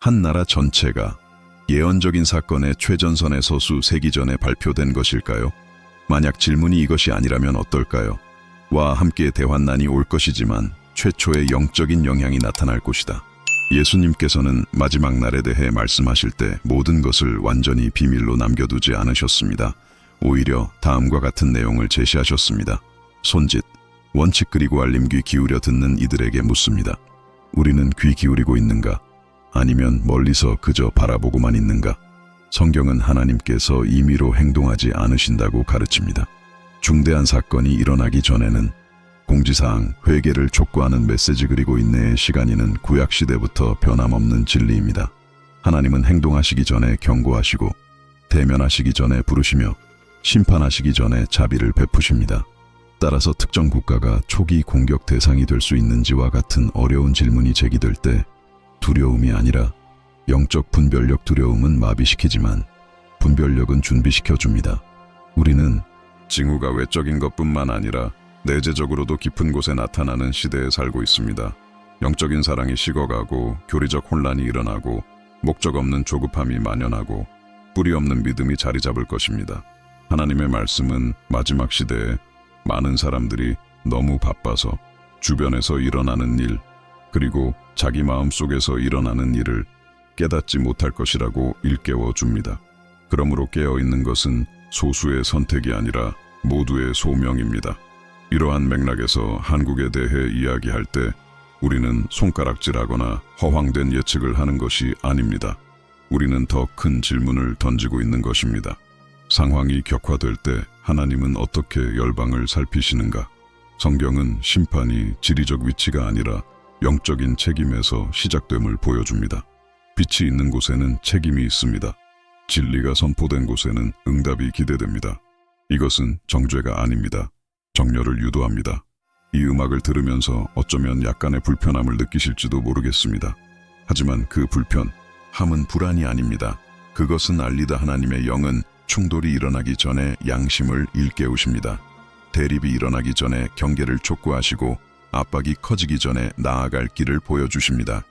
한 나라 전체가 예언적인 사건의 최전선에 서수 세기 전에 발표된 것일까요? 만약 질문이 이것이 아니라면 어떨까요? 와 함께 대환난이 올 것이지만 최초의 영적인 영향이 나타날 것이다. 예수님께서는 마지막 날에 대해 말씀하실 때 모든 것을 완전히 비밀로 남겨두지 않으셨습니다. 오히려 다음과 같은 내용을 제시하셨습니다. 손짓, 원칙 그리고 알림 귀 기울여 듣는 이들에게 묻습니다. 우리는 귀 기울이고 있는가? 아니면 멀리서 그저 바라보고만 있는가? 성경은 하나님께서 임의로 행동하지 않으신다고 가르칩니다. 중대한 사건이 일어나기 전에는 공지사항, 회개를 촉구하는 메시지 그리고 인내의 시간이는 구약시대부터 변함없는 진리입니다. 하나님은 행동하시기 전에 경고하시고 대면하시기 전에 부르시며 심판하시기 전에 자비를 베푸십니다. 따라서 특정 국가가 초기 공격 대상이 될 수 있는지와 같은 어려운 질문이 제기될 때 두려움이 아니라 영적 분별력, 두려움은 마비시키지만 분별력은 준비시켜줍니다. 우리는 징후가 외적인 것뿐만 아니라 내재적으로도 깊은 곳에 나타나는 시대에 살고 있습니다. 영적인 사랑이 식어가고 교리적 혼란이 일어나고 목적 없는 조급함이 만연하고 뿌리 없는 믿음이 자리 잡을 것입니다. 하나님의 말씀은 마지막 시대에 많은 사람들이 너무 바빠서 주변에서 일어나는 일 그리고 자기 마음 속에서 일어나는 일을 깨닫지 못할 것이라고 일깨워 줍니다. 그러므로 깨어있는 것은 소수의 선택이 아니라 모두의 소명입니다. 이러한 맥락에서 한국에 대해 이야기할 때 우리는 손가락질하거나 허황된 예측을 하는 것이 아닙니다. 우리는 더 큰 질문을 던지고 있는 것입니다. 상황이 격화될 때 하나님은 어떻게 열방을 살피시는가? 성경은 심판이 지리적 위치가 아니라 영적인 책임에서 시작됨을 보여줍니다. 빛이 있는 곳에는 책임이 있습니다. 진리가 선포된 곳에는 응답이 기대됩니다. 이것은 정죄가 아닙니다. 정렬을 유도합니다. 이 음악을 들으면서 어쩌면 약간의 불편함을 느끼실지도 모르겠습니다. 하지만 그 불편함은 불안이 아닙니다. 그것은 알리다 하나님의 영은 충돌이 일어나기 전에 양심을 일깨우십니다. 대립이 일어나기 전에 경계를 촉구하시고 압박이 커지기 전에 나아갈 길을 보여주십니다.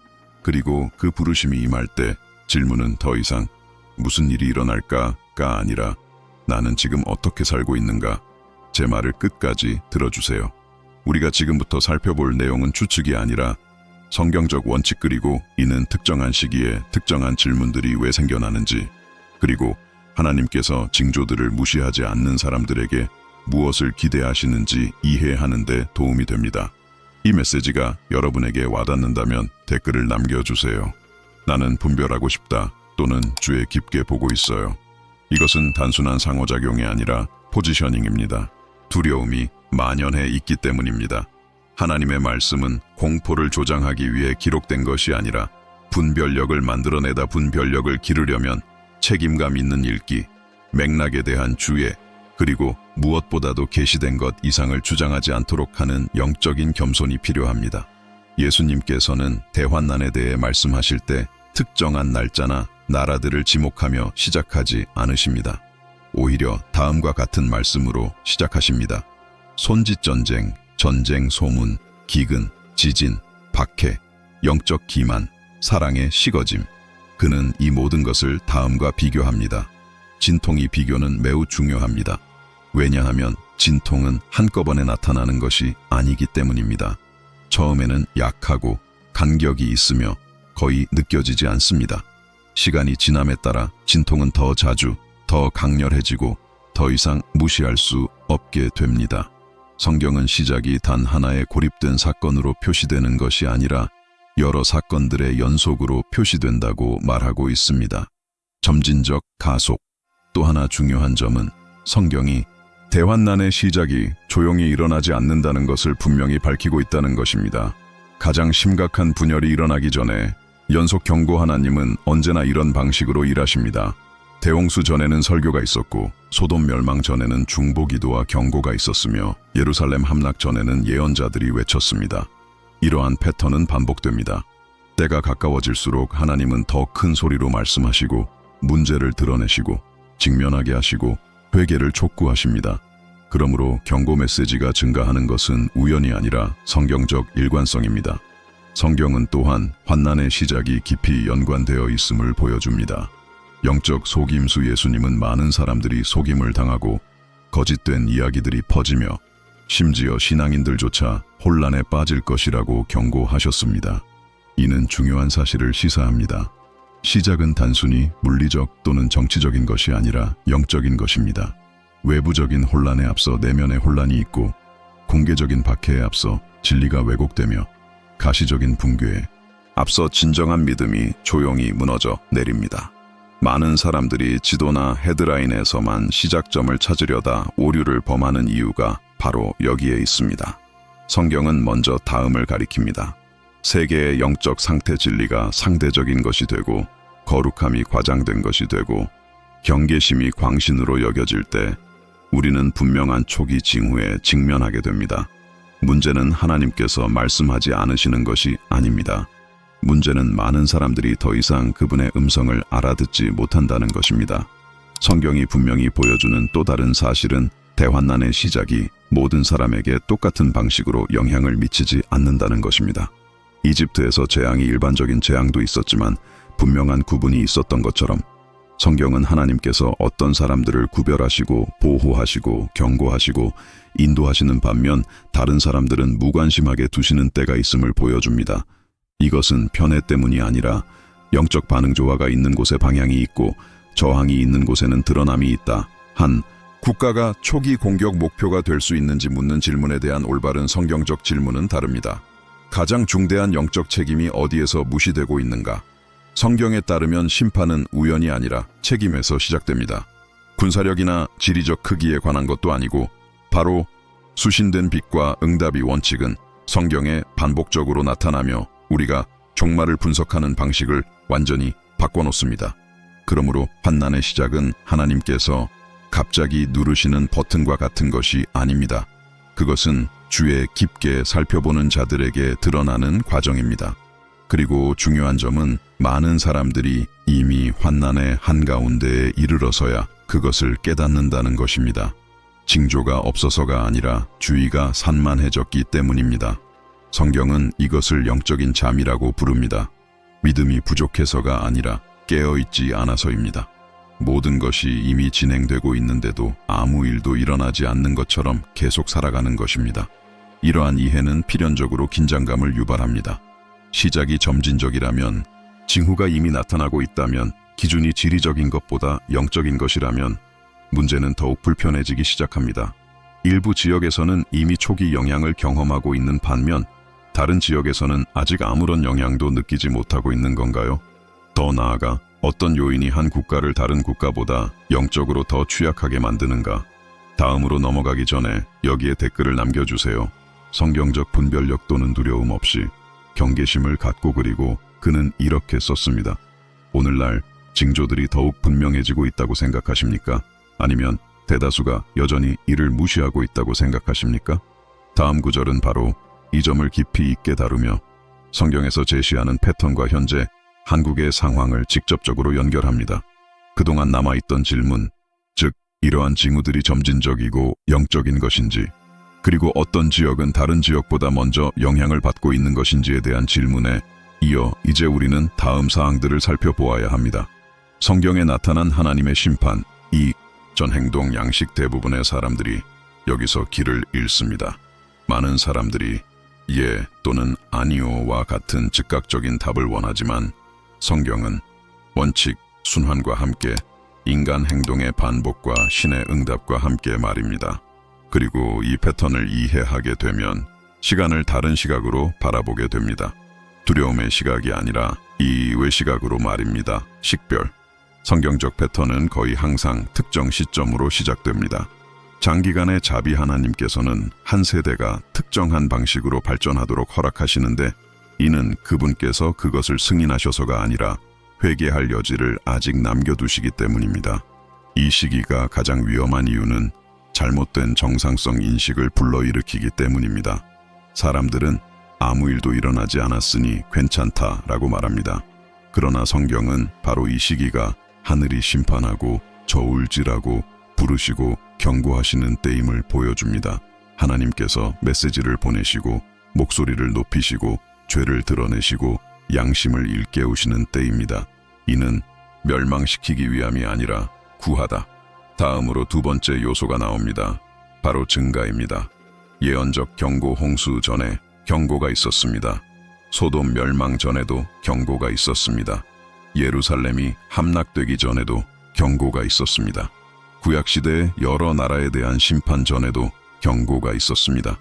그리고 그 부르심이 임할 때 질문은 더 이상 무슨 일이 일어날까가 아니라 나는 지금 어떻게 살고 있는가? 제 말을 끝까지 들어주세요. 우리가 지금부터 살펴볼 내용은 추측이 아니라 성경적 원칙 그리고 이는 특정한 시기에 특정한 질문들이 왜 생겨나는지 그리고 하나님께서 징조들을 무시하지 않는 사람들에게 무엇을 기대하시는지 이해하는 데 도움이 됩니다. 이 메시지가 여러분에게 와닿는다면 댓글을 남겨주세요. 나는 분별하고 싶다 또는 주의 깊게 보고 있어요. 이것은 단순한 상호작용이 아니라 포지셔닝입니다. 두려움이 만연해 있기 때문입니다. 하나님의 말씀은 공포를 조장하기 위해 기록된 것이 아니라 분별력을 만들어내다 분별력을 기르려면 책임감 있는 읽기, 맥락에 대한 주의, 그리고 무엇보다도 계시된 것 이상을 주장하지 않도록 하는 영적인 겸손이 필요합니다. 예수님께서는 대환난에 대해 말씀하실 때 특정한 날짜나 나라들을 지목하며 시작하지 않으십니다. 오히려 다음과 같은 말씀으로 시작하십니다. 손짓전쟁, 전쟁 소문, 기근, 지진, 박해, 영적 기만, 사랑의 식어짐. 그는 이 모든 것을 다음과 비교합니다. 진통이 비교는 매우 중요합니다. 왜냐하면 진통은 한꺼번에 나타나는 것이 아니기 때문입니다. 처음에는 약하고 간격이 있으며 거의 느껴지지 않습니다. 시간이 지남에 따라 진통은 더 자주, 더 강렬해지고 더 이상 무시할 수 없게 됩니다. 성경은 시작이 단 하나의 고립된 사건으로 표시되는 것이 아니라 여러 사건들의 연속으로 표시된다고 말하고 있습니다. 점진적 가속. 또 하나 중요한 점은 성경이 대환난의 시작이 조용히 일어나지 않는다는 것을 분명히 밝히고 있다는 것입니다. 가장 심각한 분열이 일어나기 전에 연속 경고 하나님은 언제나 이런 방식으로 일하십니다. 대홍수 전에는 설교가 있었고 소돔 멸망 전에는 중보기도와 경고가 있었으며 예루살렘 함락 전에는 예언자들이 외쳤습니다. 이러한 패턴은 반복됩니다. 때가 가까워질수록 하나님은 더 큰 소리로 말씀하시고 문제를 드러내시고 직면하게 하시고 회개를 촉구하십니다. 그러므로 경고 메시지가 증가하는 것은 우연이 아니라 성경적 일관성입니다. 성경은 또한 환난의 시작이 깊이 연관되어 있음을 보여줍니다. 영적 속임수 예수님은 많은 사람들이 속임을 당하고 거짓된 이야기들이 퍼지며 심지어 신앙인들조차 혼란에 빠질 것이라고 경고하셨습니다. 이는 중요한 사실을 시사합니다. 시작은 단순히 물리적 또는 정치적인 것이 아니라 영적인 것입니다. 외부적인 혼란에 앞서 내면의 혼란이 있고, 공개적인 박해에 앞서 진리가 왜곡되며, 가시적인 붕괴에 앞서 진정한 믿음이 조용히 무너져 내립니다. 많은 사람들이 지도나 헤드라인에서만 시작점을 찾으려다 오류를 범하는 이유가 바로 여기에 있습니다. 성경은 먼저 다음을 가리킵니다. 세계의 영적 상태 진리가 상대적인 것이 되고, 거룩함이 과장된 것이 되고, 경계심이 광신으로 여겨질 때 우리는 분명한 초기 징후에 직면하게 됩니다. 문제는 하나님께서 말씀하지 않으시는 것이 아닙니다. 문제는 많은 사람들이 더 이상 그분의 음성을 알아듣지 못한다는 것입니다. 성경이 분명히 보여주는 또 다른 사실은 대환난의 시작이 모든 사람에게 똑같은 방식으로 영향을 미치지 않는다는 것입니다. 이집트에서 재앙이 일반적인 재앙도 있었지만 분명한 구분이 있었던 것처럼 성경은 하나님께서 어떤 사람들을 구별하시고 보호하시고 경고하시고 인도하시는 반면 다른 사람들은 무관심하게 두시는 때가 있음을 보여줍니다. 이것은 편애 때문이 아니라 영적 반응 조화가 있는 곳에 방향이 있고 저항이 있는 곳에는 드러남이 있다. 한 국가가 초기 공격 목표가 될 수 있는지 묻는 질문에 대한 올바른 성경적 질문은 다릅니다. 가장 중대한 영적 책임이 어디에서 무시되고 있는가? 성경에 따르면 심판은 우연이 아니라 책임에서 시작됩니다. 군사력이나 지리적 크기에 관한 것도 아니고 바로 수신된 빛과 응답이 원칙은 성경에 반복적으로 나타나며 우리가 종말을 분석하는 방식을 완전히 바꿔놓습니다. 그러므로 환난의 시작은 하나님께서 갑자기 누르시는 버튼과 같은 것이 아닙니다. 그것은 주의 깊게 살펴보는 자들에게 드러나는 과정입니다. 그리고 중요한 점은 많은 사람들이 이미 환난의 한가운데에 이르러서야 그것을 깨닫는다는 것입니다. 징조가 없어서가 아니라 주의가 산만해졌기 때문입니다. 성경은 이것을 영적인 잠이라고 부릅니다. 믿음이 부족해서가 아니라 깨어있지 않아서입니다. 모든 것이 이미 진행되고 있는데도 아무 일도 일어나지 않는 것처럼 계속 살아가는 것입니다. 이러한 이해는 필연적으로 긴장감을 유발합니다. 시작이 점진적이라면, 징후가 이미 나타나고 있다면, 기준이 지리적인 것보다 영적인 것이라면 문제는 더욱 불편해지기 시작합니다. 일부 지역에서는 이미 초기 영향을 경험하고 있는 반면 다른 지역에서는 아직 아무런 영향도 느끼지 못하고 있는 건가요? 더 나아가 어떤 요인이 한 국가를 다른 국가보다 영적으로 더 취약하게 만드는가? 다음으로 넘어가기 전에 여기에 댓글을 남겨주세요. 성경적 분별력 또는 두려움 없이 경계심을 갖고, 그리고 그는 이렇게 썼습니다. 오늘날 징조들이 더욱 분명해지고 있다고 생각하십니까? 아니면 대다수가 여전히 이를 무시하고 있다고 생각하십니까? 다음 구절은 바로 이 점을 깊이 있게 다루며 성경에서 제시하는 패턴과 현재 한국의 상황을 직접적으로 연결합니다. 그동안 남아있던 질문, 즉 이러한 징후들이 점진적이고 영적인 것인지, 그리고 어떤 지역은 다른 지역보다 먼저 영향을 받고 있는 것인지에 대한 질문에 이어 이제 우리는 다음 사항들을 살펴보아야 합니다. 성경에 나타난 하나님의 심판, 이 전 행동 양식 대부분의 사람들이 여기서 길을 잃습니다. 많은 사람들이 예 또는 아니오와 같은 즉각적인 답을 원하지만 성경은 원칙, 순환과 함께 인간 행동의 반복과 신의 응답과 함께 말입니다. 그리고 이 패턴을 이해하게 되면 시간을 다른 시각으로 바라보게 됩니다. 두려움의 시각이 아니라 이외 시각으로 말입니다. 식별. 성경적 패턴은 거의 항상 특정 시점으로 시작됩니다. 장기간의 자비 하나님께서는 한 세대가 특정한 방식으로 발전하도록 허락하시는데 이는 그분께서 그것을 승인하셔서가 아니라 회개할 여지를 아직 남겨두시기 때문입니다. 이 시기가 가장 위험한 이유는 잘못된 정상성 인식을 불러일으키기 때문입니다. 사람들은 아무 일도 일어나지 않았으니 괜찮다라고 말합니다. 그러나 성경은 바로 이 시기가 하늘이 심판하고 저울질하고 부르시고 경고하시는 때임을 보여줍니다. 하나님께서 메시지를 보내시고 목소리를 높이시고 죄를 드러내시고 양심을 일깨우시는 때입니다. 이는 멸망시키기 위함이 아니라 구하다. 다음으로 두 번째 요소가 나옵니다. 바로 증가입니다. 예언적 경고 홍수 전에 경고가 있었습니다. 소돔 멸망 전에도 경고가 있었습니다. 예루살렘이 함락되기 전에도 경고가 있었습니다. 구약시대의 여러 나라에 대한 심판 전에도 경고가 있었습니다.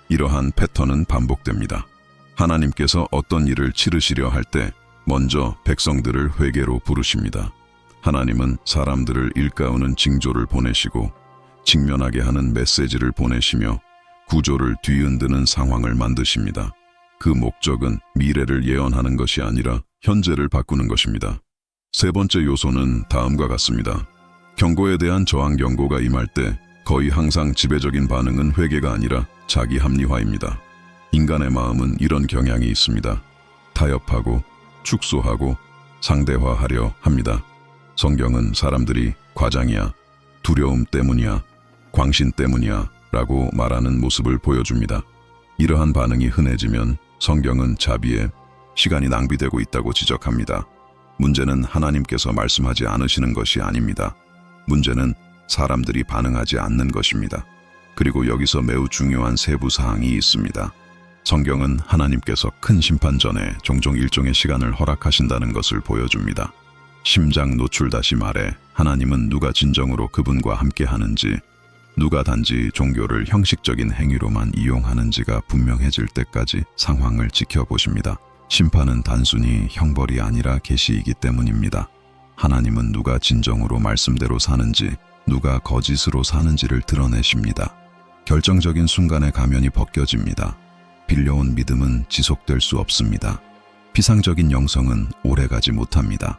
이러한 패턴은 반복됩니다. 하나님께서 어떤 일을 치르시려 할 때 먼저 백성들을 회개로 부르십니다. 하나님은 사람들을 일깨우는 징조를 보내시고 직면하게 하는 메시지를 보내시며 구조를 뒤흔드는 상황을 만드십니다. 그 목적은 미래를 예언하는 것이 아니라 현재를 바꾸는 것입니다. 세 번째 요소는 다음과 같습니다. 경고에 대한 저항 경고가 임할 때 거의 항상 지배적인 반응은 회개가 아니라 자기 합리화입니다. 인간의 마음은 이런 경향이 있습니다. 타협하고 축소하고 상대화하려 합니다. 성경은 사람들이 과장이야, 두려움 때문이야, 광신 때문이야 라고 말하는 모습을 보여줍니다. 이러한 반응이 흔해지면 성경은 자비에 시간이 낭비되고 있다고 지적합니다. 문제는 하나님께서 말씀하지 않으시는 것이 아닙니다. 문제는 사람들이 반응하지 않는 것입니다. 그리고 여기서 매우 중요한 세부 사항이 있습니다. 성경은 하나님께서 큰 심판 전에 종종 일종의 시간을 허락하신다는 것을 보여줍니다. 심장 노출 다시 말해 하나님은 누가 진정으로 그분과 함께 하는지, 누가 단지 종교를 형식적인 행위로만 이용하는지가 분명해질 때까지 상황을 지켜보십니다. 심판은 단순히 형벌이 아니라 계시이기 때문입니다. 하나님은 누가 진정으로 말씀대로 사는지, 누가 거짓으로 사는지를 드러내십니다. 결정적인 순간에 가면이 벗겨집니다. 빌려온 믿음은 지속될 수 없습니다. 피상적인 영성은 오래가지 못합니다.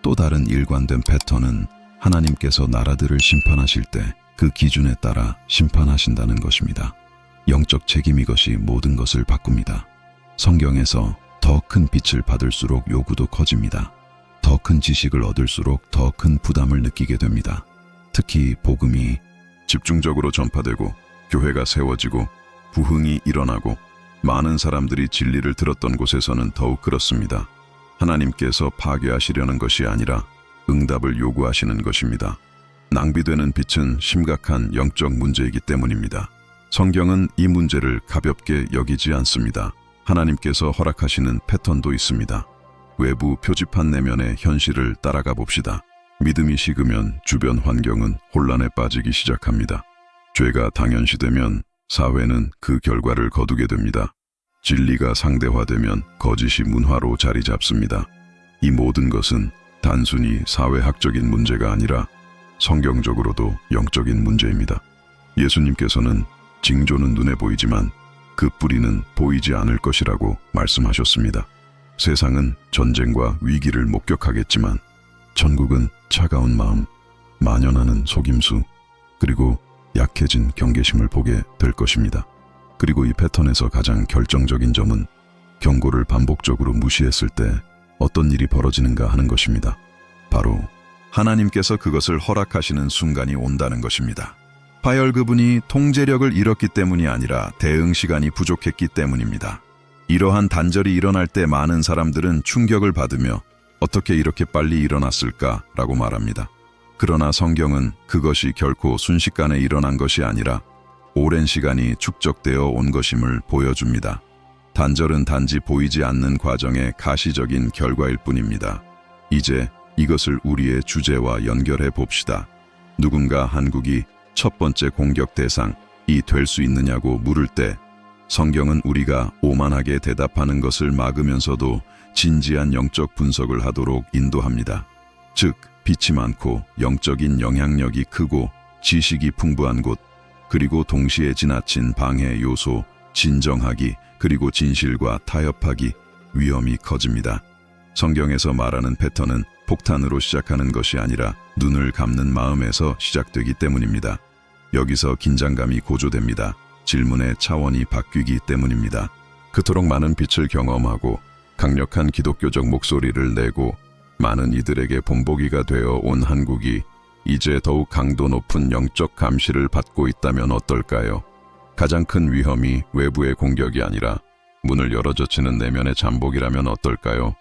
또 다른 일관된 패턴은 하나님께서 나라들을 심판하실 때 그 기준에 따라 심판하신다는 것입니다. 영적 책임 이것이 모든 것을 바꿉니다. 성경에서 더 큰 빛을 받을수록 요구도 커집니다. 더 큰 지식을 얻을수록 더 큰 부담을 느끼게 됩니다. 특히 복음이 집중적으로 전파되고 교회가 세워지고 부흥이 일어나고 많은 사람들이 진리를 들었던 곳에서는 더욱 그렇습니다. 하나님께서 파괴하시려는 것이 아니라 응답을 요구하시는 것입니다. 낭비되는 빛은 심각한 영적 문제이기 때문입니다. 성경은 이 문제를 가볍게 여기지 않습니다. 하나님께서 허락하시는 패턴도 있습니다. 외부 표지판 내면의 현실을 따라가 봅시다. 믿음이 식으면 주변 환경은 혼란에 빠지기 시작합니다. 죄가 당연시되면 사회는 그 결과를 거두게 됩니다. 진리가 상대화되면 거짓이 문화로 자리 잡습니다. 이 모든 것은 단순히 사회학적인 문제가 아니라 성경적으로도 영적인 문제입니다. 예수님께서는 징조는 눈에 보이지만 그 뿌리는 보이지 않을 것이라고 말씀하셨습니다. 세상은 전쟁과 위기를 목격하겠지만 천국은 차가운 마음, 만연하는 속임수, 그리고 약해진 경계심을 보게 될 것입니다. 그리고 이 패턴에서 가장 결정적인 점은 경고를 반복적으로 무시했을 때 어떤 일이 벌어지는가 하는 것입니다. 바로 하나님께서 그것을 허락하시는 순간이 온다는 것입니다. 파열 그분이 통제력을 잃었기 때문이 아니라 대응 시간이 부족했기 때문입니다. 이러한 단절이 일어날 때 많은 사람들은 충격을 받으며 어떻게 이렇게 빨리 일어났을까라고 말합니다. 그러나 성경은 그것이 결코 순식간에 일어난 것이 아니라 오랜 시간이 축적되어 온 것임을 보여줍니다. 단절은 단지 보이지 않는 과정의 가시적인 결과일 뿐입니다. 이제 이것을 우리의 주제와 연결해 봅시다. 누군가 한국이 첫 번째 공격 대상이 될 수 있느냐고 물을 때 성경은 우리가 오만하게 대답하는 것을 막으면서도 진지한 영적 분석을 하도록 인도합니다. 즉, 빛이 많고 영적인 영향력이 크고 지식이 풍부한 곳, 그리고 동시에 지나친 방해 요소, 진정하기, 그리고 진실과 타협하기, 위험이 커집니다. 성경에서 말하는 패턴은 폭탄으로 시작하는 것이 아니라 눈을 감는 마음에서 시작되기 때문입니다. 여기서 긴장감이 고조됩니다. 질문의 차원이 바뀌기 때문입니다. 그토록 많은 빛을 경험하고 강력한 기독교적 목소리를 내고 많은 이들에게 본보기가 되어 온 한국이 이제 더욱 강도 높은 영적 감시를 받고 있다면 어떨까요? 가장 큰 위험이 외부의 공격이 아니라 문을 열어젖히는 내면의 잠복이라면 어떨까요?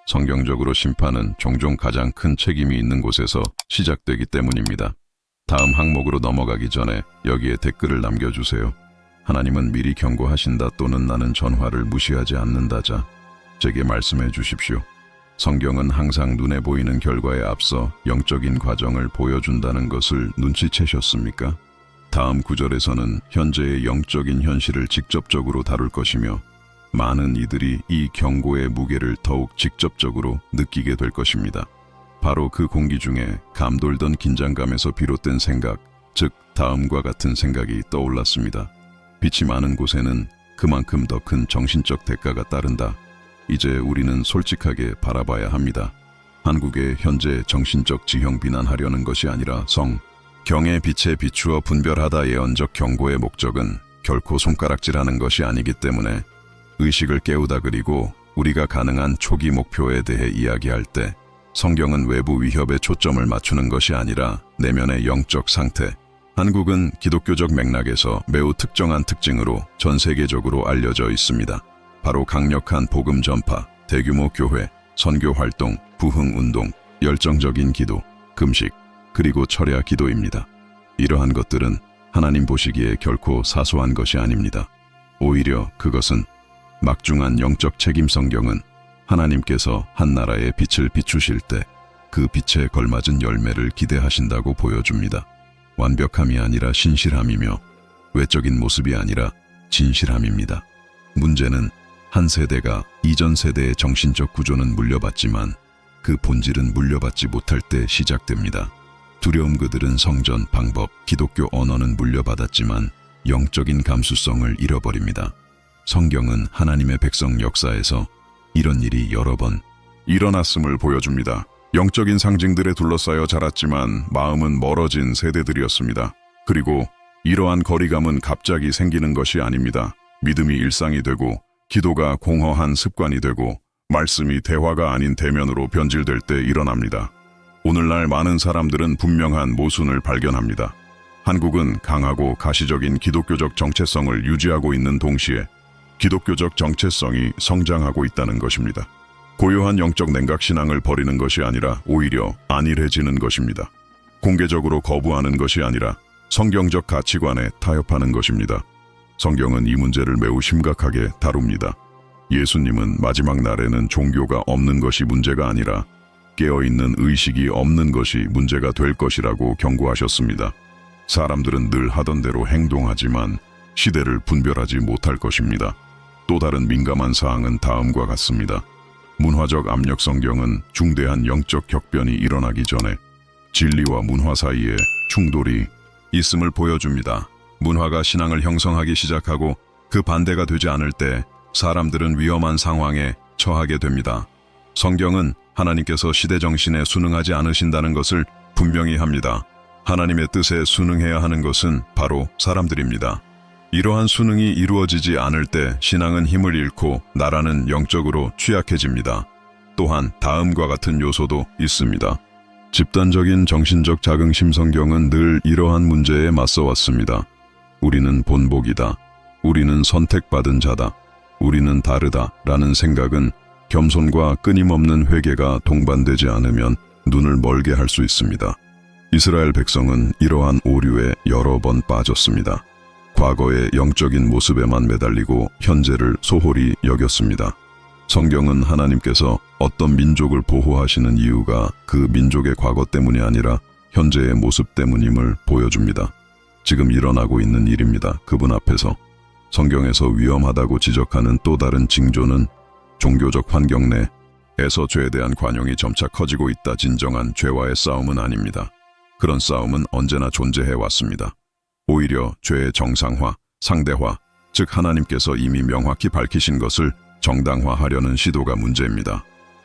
성경적으로 심판은 종종 가장 큰 책임이 있는 곳에서 시작되기 때문입니다. 다음 항목으로 넘어가기 전에 여기에 댓글을 남겨주세요. 하나님은 미리 경고하신다 또는 나는 전화를 무시하지 않는다자 제게 말씀해 주십시오. 성경은 항상 눈에 보이는 결과에 앞서 영적인 과정을 보여준다는 것을 눈치채셨습니까? 다음 구절에서는 현재의 영적인 현실을 직접적으로 다룰 것이며 많은 이들이 이 경고의 무게를 더욱 직접적으로 느끼게 될 것입니다. 바로 그 공기 중에 감돌던 긴장감에서 비롯된 생각, 즉 다음과 같은 생각이 떠올랐습니다. 빛이 많은 곳에는 그만큼 더 큰 정신적 대가가 따른다. 이제 우리는 솔직하게 바라봐야 합니다. 한국의 현재 정신적 지형 비난하려는 것이 아니라 경의 빛에 비추어 분별하다 예언적 경고의 목적은 결코 손가락질하는 것이 아니기 때문에 의식을 깨우다 그리고 우리가 가능한 초기 목표에 대해 이야기할 때 성경은 외부 위협에 초점을 맞추는 것이 아니라 내면의 영적 상태, 한국은 기독교적 맥락에서 매우 특정한 특징으로 전 세계적으로 알려져 있습니다. 바로 강력한 복음 전파, 대규모 교회, 선교 활동, 부흥 운동, 열정적인 기도, 금식, 그리고 철야 기도입니다. 이러한 것들은 하나님 보시기에 결코 사소한 것이 아닙니다. 오히려 그것은 막중한 영적 책임. 성경은 하나님께서 한 나라의 빛을 비추실 때 그 빛에 걸맞은 열매를 기대하신다고 보여줍니다. 완벽함이 아니라 신실함이며 외적인 모습이 아니라 진실함입니다. 문제는 한 세대가 이전 세대의 정신적 구조는 물려받지만 그 본질은 물려받지 못할 때 시작됩니다. 두려움. 그들은 성전, 방법, 기독교 언어는 물려받았지만 영적인 감수성을 잃어버립니다. 성경은 하나님의 백성 역사에서 이런 일이 여러 번 일어났음을 보여줍니다. 영적인 상징들에 둘러싸여 자랐지만 마음은 멀어진 세대들이었습니다. 그리고 이러한 거리감은 갑자기 생기는 것이 아닙니다. 믿음이 일상이 되고 기도가 공허한 습관이 되고 말씀이 대화가 아닌 대면으로 변질될 때 일어납니다. 오늘날 많은 사람들은 분명한 모순을 발견합니다. 한국은 강하고 가시적인 기독교적 정체성을 유지하고 있는 동시에 기독교적 정체성이 성장하고 있다는 것입니다. 고요한 영적 냉각 신앙을 버리는 것이 아니라 오히려 안일해지는 것입니다. 공개적으로 거부하는 것이 아니라 성경적 가치관에 타협하는 것입니다. 성경은 이 문제를 매우 심각하게 다룹니다. 예수님은 마지막 날에는 종교가 없는 것이 문제가 아니라 깨어있는 의식이 없는 것이 문제가 될 것이라고 경고하셨습니다. 사람들은 늘 하던 대로 행동하지만 시대를 분별하지 못할 것입니다. 또 다른 민감한 사항은 다음과 같습니다. 문화적 압력. 성경은 중대한 영적 격변이 일어나기 전에 진리와 문화 사이에 충돌이 있음을 보여줍니다. 문화가 신앙을 형성하기 시작하고 그 반대가 되지 않을 때 사람들은 위험한 상황에 처하게 됩니다. 성경은 하나님께서 시대 정신에 순응하지 않으신다는 것을 분명히 합니다. 하나님의 뜻에 순응해야 하는 것은 바로 사람들입니다. 이러한 순응이 이루어지지 않을 때 신앙은 힘을 잃고 나라는 영적으로 취약해집니다. 또한 다음과 같은 요소도 있습니다. 집단적인 정신적 자긍심. 성경은 늘 이러한 문제에 맞서왔습니다. 우리는 본복이다. 우리는 선택받은 자다. 우리는 다르다. 라는 생각은 겸손과 끊임없는 회개가 동반되지 않으면 눈을 멀게 할 수 있습니다. 이스라엘 백성은 이러한 오류에 여러 번 빠졌습니다. 과거의 영적인 모습에만 매달리고 현재를 소홀히 여겼습니다. 성경은 하나님께서 어떤 민족을 보호하시는 이유가 그 민족의 과거 때문이 아니라 현재의 모습 때문임을 보여줍니다. 지금 일어나고 있는 일입니다. 그분 앞에서 성경에서 위험하다고 지적하는 또 다른 징조는 종교적 환경 내에서 죄에 대한 관용이 점차 커지고 있다. 진정한 죄와의 싸움은 아닙니다. 그런 싸움은 언제나 존재해 왔습니다. 오히려 죄의 정상화, 상대화, 즉 하나님께서 이미 명확히 밝히신 것을 정당화하려는 시도가 문제입니다.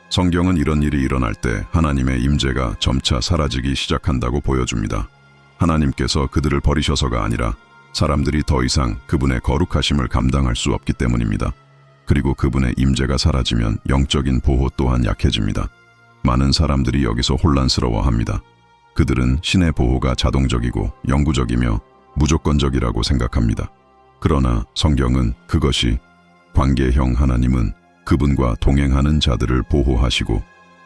성경은 이런 일이 일어날 때 하나님의 임재가 점차 사라지기 시작한다고 보여줍니다. 하나님께서 그들을 버리셔서가 아니라 사람들이 더 이상 그분의 거룩하심을 감당할 수 없기 때문입니다. 그리고 그분의 임재가 사라지면 영적인 보호 또한 약해집니다. 많은 사람들이 여기서 혼란스러워합니다. 그들은 신의 보호가 자동적이고 영구적이며 무조건적이라고 생각합니다. 그러나 성경은 그것이 관계형 하나님은 그분과 동행하는 자들을 보호하시고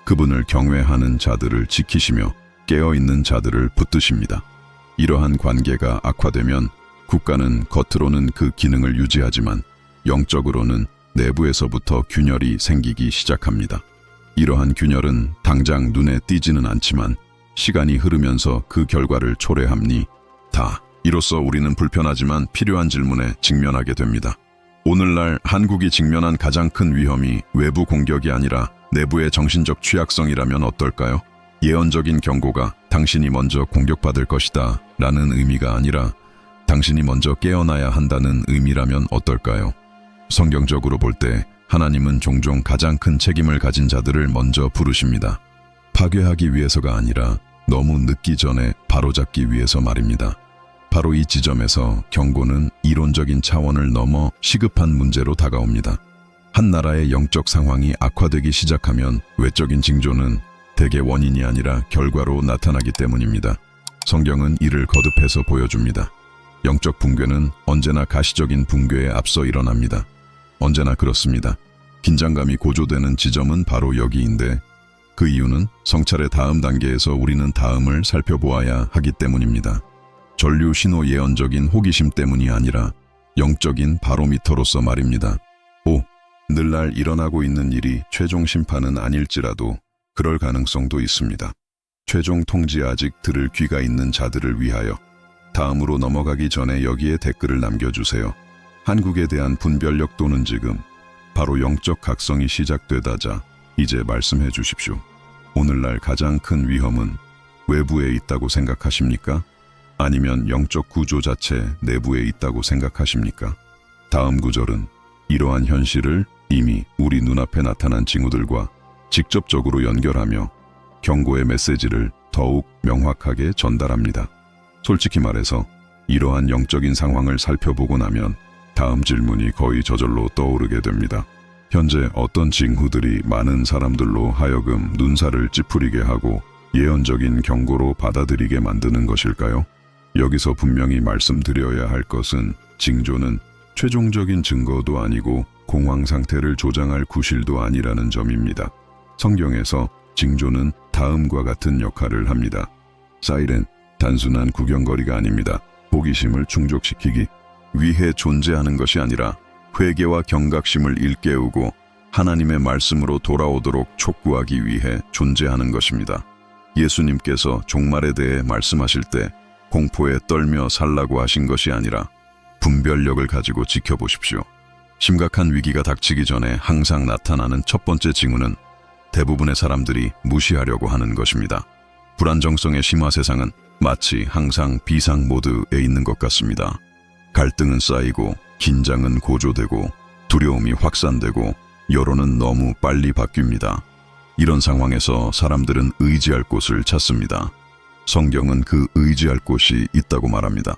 그분을 경외하는 자들을 지키시며 깨어있는 자들을 붙드십니다. 이러한 관계가 악화되면 국가는 겉으로는 그 기능을 유지하지만 영적으로는 내부에서부터 균열이 생기기 시작합니다. 이러한 균열은 당장 눈에 띄지는 않지만 시간이 흐르면서 그 결과를 초래합니다. 이로써 우리는 불편하지만 필요한 질문에 직면하게 됩니다. 오늘날 한국이 직면한 가장 큰 위험이 외부 공격이 아니라 내부의 정신적 취약성이라면 어떨까요? 예언적인 경고가 당신이 먼저 공격받을 것이다 라는 의미가 아니라 당신이 먼저 깨어나야 한다는 의미라면 어떨까요? 성경적으로 볼 때 하나님은 종종 가장 큰 책임을 가진 자들을 먼저 부르십니다. 파괴하기 위해서가 아니라 너무 늦기 전에 바로잡기 위해서 말입니다. 바로 이 지점에서 경고는 이론적인 차원을 넘어 시급한 문제로 다가옵니다. 한 나라의 영적 상황이 악화되기 시작하면 외적인 징조는 대개 원인이 아니라 결과로 나타나기 때문입니다. 성경은 이를 거듭해서 보여줍니다. 영적 붕괴는 언제나 가시적인 붕괴에 앞서 일어납니다. 언제나 그렇습니다. 긴장감이 고조되는 지점은 바로 여기인데 그 이유는 성찰의 다음 단계에서 우리는 다음을 살펴보아야 하기 때문입니다. 전류 신호 예언적인 호기심 때문이 아니라 영적인 바로미터로서 말입니다. 늘날 일어나고 있는 일이 최종 심판은 아닐지라도 그럴 가능성도 있습니다. 최종 통지 아직 들을 귀가 있는 자들을 위하여 다음으로 넘어가기 전에 여기에 댓글을 남겨주세요. 한국에 대한 분별력 또는 지금 바로 영적 각성이 시작되다자 이제 말씀해 주십시오. 오늘날 가장 큰 위험은 외부에 있다고 생각하십니까? 아니면 영적 구조 자체 내부에 있다고 생각하십니까? 다음 구절은 이러한 현실을 이미 우리 눈앞에 나타난 징후들과 직접적으로 연결하며 경고의 메시지를 더욱 명확하게 전달합니다. 솔직히 말해서 이러한 영적인 상황을 살펴보고 나면 다음 질문이 거의 저절로 떠오르게 됩니다. 현재 어떤 징후들이 많은 사람들로 하여금 눈살을 찌푸리게 하고 예언적인 경고로 받아들이게 만드는 것일까요? 여기서 분명히 말씀드려야 할 것은 징조는 최종적인 증거도 아니고 공황 상태를 조장할 구실도 아니라는 점입니다. 성경에서 징조는 다음과 같은 역할을 합니다. 사이렌, 단순한 구경거리가 아닙니다. 호기심을 충족시키기 위해 존재하는 것이 아니라 회개와 경각심을 일깨우고 하나님의 말씀으로 돌아오도록 촉구하기 위해 존재하는 것입니다. 예수님께서 종말에 대해 말씀하실 때 공포에 떨며 살라고 하신 것이 아니라 분별력을 가지고 지켜보십시오. 심각한 위기가 닥치기 전에 항상 나타나는 첫 번째 징후는 대부분의 사람들이 무시하려고 하는 것입니다. 불안정성의 심화 세상은 마치 항상 비상 모드에 있는 것 같습니다. 갈등은 쌓이고 긴장은 고조되고 두려움이 확산되고 여론은 너무 빨리 바뀝니다. 이런 상황에서 사람들은 의지할 곳을 찾습니다. 성경은 그 의지할 곳이 있다고 말합니다.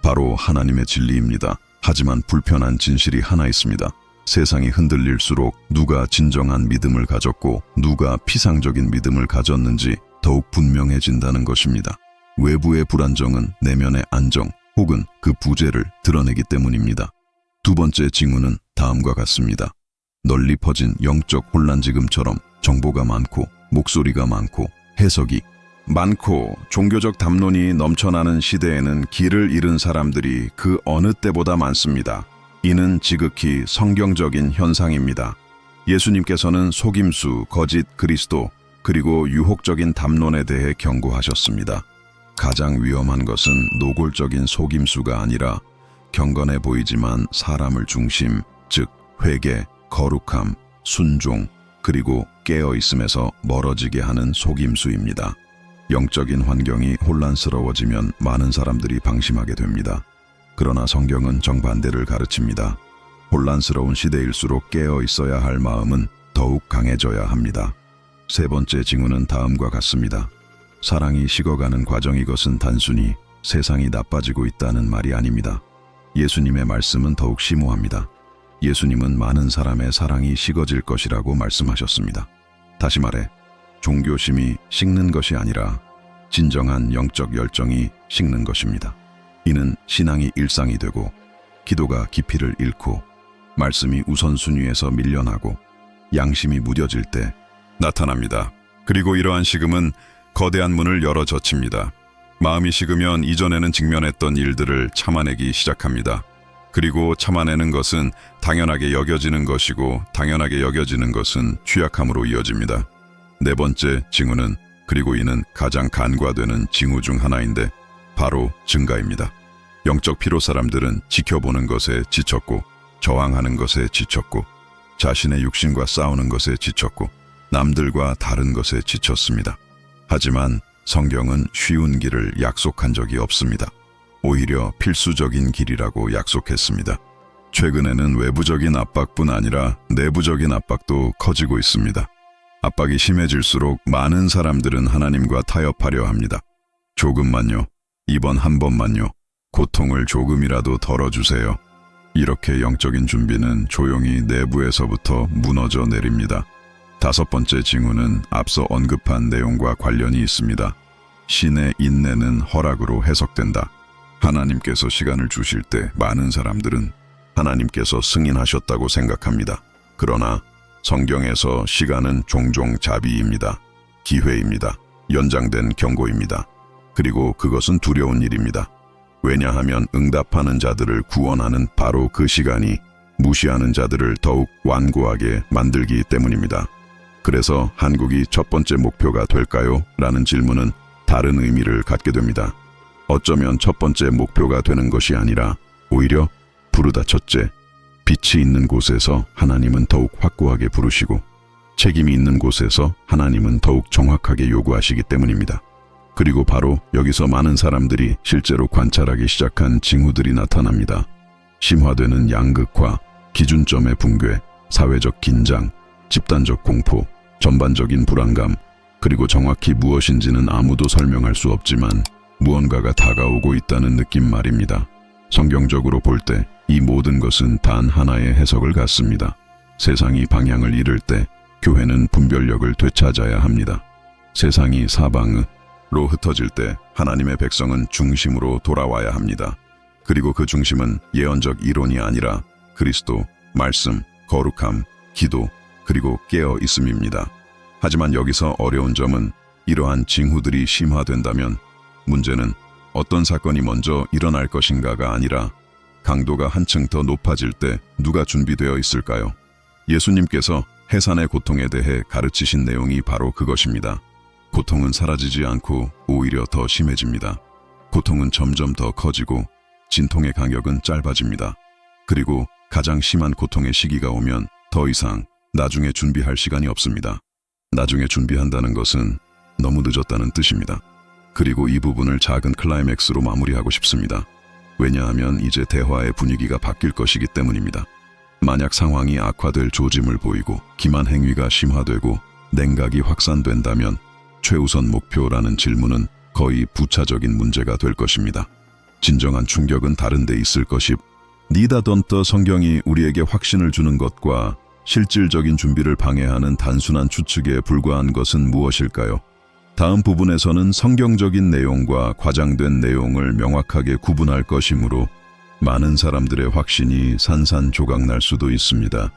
바로 하나님의 진리입니다. 하지만 불편한 진실이 하나 있습니다. 세상이 흔들릴수록 누가 진정한 믿음을 가졌고 누가 피상적인 믿음을 가졌는지 더욱 분명해진다는 것입니다. 외부의 불안정은 내면의 안정 혹은 그 부재를 드러내기 때문입니다. 두 번째 징후는 다음과 같습니다. 널리 퍼진 영적 혼란 지금처럼 정보가 많고 목소리가 많고 해석이 많고 종교적 담론이 넘쳐나는 시대에는 길을 잃은 사람들이 그 어느 때보다 많습니다. 이는 지극히 성경적인 현상입니다. 예수님께서는 속임수, 거짓 그리스도, 그리고 유혹적인 담론에 대해 경고하셨습니다. 가장 위험한 것은 노골적인 속임수가 아니라 경건해 보이지만 사람을 중심, 즉 회개, 거룩함, 순종, 그리고 깨어있음에서 멀어지게 하는 속임수입니다. 영적인 환경이 혼란스러워지면 많은 사람들이 방심하게 됩니다. 그러나 성경은 정반대를 가르칩니다. 혼란스러운 시대일수록 깨어 있어야 할 마음은 더욱 강해져야 합니다. 세 번째 징후는 다음과 같습니다. 사랑이 식어가는 과정. 이것은 단순히 세상이 나빠지고 있다는 말이 아닙니다. 예수님의 말씀은 더욱 심오합니다. 예수님은 많은 사람의 사랑이 식어질 것이라고 말씀하셨습니다. 다시 말해 종교심이 식는 것이 아니라 진정한 영적 열정이 식는 것입니다. 이는 신앙이 일상이 되고 기도가 깊이를 잃고 말씀이 우선순위에서 밀려나고 양심이 무뎌질 때 나타납니다. 그리고 이러한 식음은 거대한 문을 열어 젖힙니다. 마음이 식으면 이전에는 직면했던 일들을 참아내기 시작합니다. 그리고 참아내는 것은 당연하게 여겨지는 것이고 당연하게 여겨지는 것은 취약함으로 이어집니다. 네 번째 징후는, 그리고 이는 가장 간과되는 징후 중 하나인데 바로 증가입니다. 영적 피로 사람들은 지켜보는 것에 지쳤고 저항하는 것에 지쳤고 자신의 육신과 싸우는 것에 지쳤고 남들과 다른 것에 지쳤습니다. 하지만 성경은 쉬운 길을 약속한 적이 없습니다. 오히려 필수적인 길이라고 약속했습니다. 최근에는 외부적인 압박뿐 아니라 내부적인 압박도 커지고 있습니다. 압박이 심해질수록 많은 사람들은 하나님과 타협하려 합니다. 조금만요. 이번 한 번만요. 고통을 조금이라도 덜어주세요. 이렇게 영적인 준비는 조용히 내부에서부터 무너져 내립니다. 다섯 번째 징후는 앞서 언급한 내용과 관련이 있습니다. 신의 인내는 허락으로 해석된다. 하나님께서 시간을 주실 때 많은 사람들은 하나님께서 승인하셨다고 생각합니다. 그러나 성경에서 시간은 종종 자비입니다. 기회입니다. 연장된 경고입니다. 그리고 그것은 두려운 일입니다. 왜냐하면 응답하는 자들을 구원하는 바로 그 시간이 무시하는 자들을 더욱 완고하게 만들기 때문입니다. 그래서 한국이 첫 번째 목표가 될까요? 라는 질문은 다른 의미를 갖게 됩니다. 어쩌면 첫 번째 목표가 되는 것이 아니라 오히려 부르다 첫째, 빛이 있는 곳에서 하나님은 더욱 확고하게 부르시고 책임이 있는 곳에서 하나님은 더욱 정확하게 요구하시기 때문입니다. 그리고 바로 여기서 많은 사람들이 실제로 관찰하기 시작한 징후들이 나타납니다. 심화되는 양극화, 기준점의 붕괴, 사회적 긴장, 집단적 공포, 전반적인 불안감, 그리고 정확히 무엇인지는 아무도 설명할 수 없지만 무언가가 다가오고 있다는 느낌 말입니다. 성경적으로 볼 때 이 모든 것은 단 하나의 해석을 갖습니다. 세상이 방향을 잃을 때 교회는 분별력을 되찾아야 합니다. 세상이 사방으로 흩어질 때 하나님의 백성은 중심으로 돌아와야 합니다. 그리고 그 중심은 예언적 이론이 아니라 그리스도, 말씀, 거룩함, 기도, 그리고 깨어 있음입니다. 하지만 여기서 어려운 점은 이러한 징후들이 심화된다면 문제는 어떤 사건이 먼저 일어날 것인가가 아니라 강도가 한층 더 높아질 때 누가 준비되어 있을까요? 예수님께서 해산의 고통에 대해 가르치신 내용이 바로 그것입니다. 고통은 사라지지 않고 오히려 더 심해집니다. 고통은 점점 더 커지고 진통의 간격은 짧아집니다. 그리고 가장 심한 고통의 시기가 오면 더 이상 나중에 준비할 시간이 없습니다. 나중에 준비한다는 것은 너무 늦었다는 뜻입니다. 그리고 이 부분을 작은 클라이맥스로 마무리하고 싶습니다. 왜냐하면 이제 대화의 분위기가 바뀔 것이기 때문입니다. 만약 상황이 악화될 조짐을 보이고 기만 행위가 심화되고 냉각이 확산된다면 최우선 목표라는 질문은 거의 부차적인 문제가 될 것입니다. 진정한 충격은 다른 데 있을 것이 니다던떠 성경이 우리에게 확신을 주는 것과 실질적인 준비를 방해하는 단순한 추측에 불과한 것은 무엇일까요? 다음 부분에서는 성경적인 내용과 과장된 내용을 명확하게 구분할 것이므로 많은 사람들의 확신이 산산조각 날 수도 있습니다.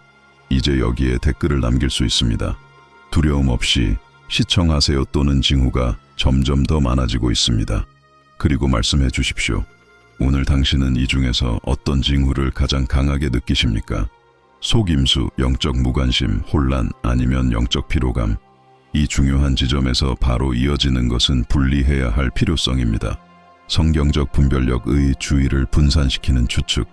이제 여기에 댓글을 남길 수 있습니다. 두려움 없이 시청하세요 또는 징후가 점점 더 많아지고 있습니다. 그리고 말씀해 주십시오. 오늘 당신은 이 중에서 어떤 징후를 가장 강하게 느끼십니까? 속임수, 영적 무관심, 혼란, 아니면 영적 피로감. 이 중요한 지점에서 바로 이어지는 것은 분리해야 할 필요성입니다. 성경적 분별력의 주의를 분산시키는 추측.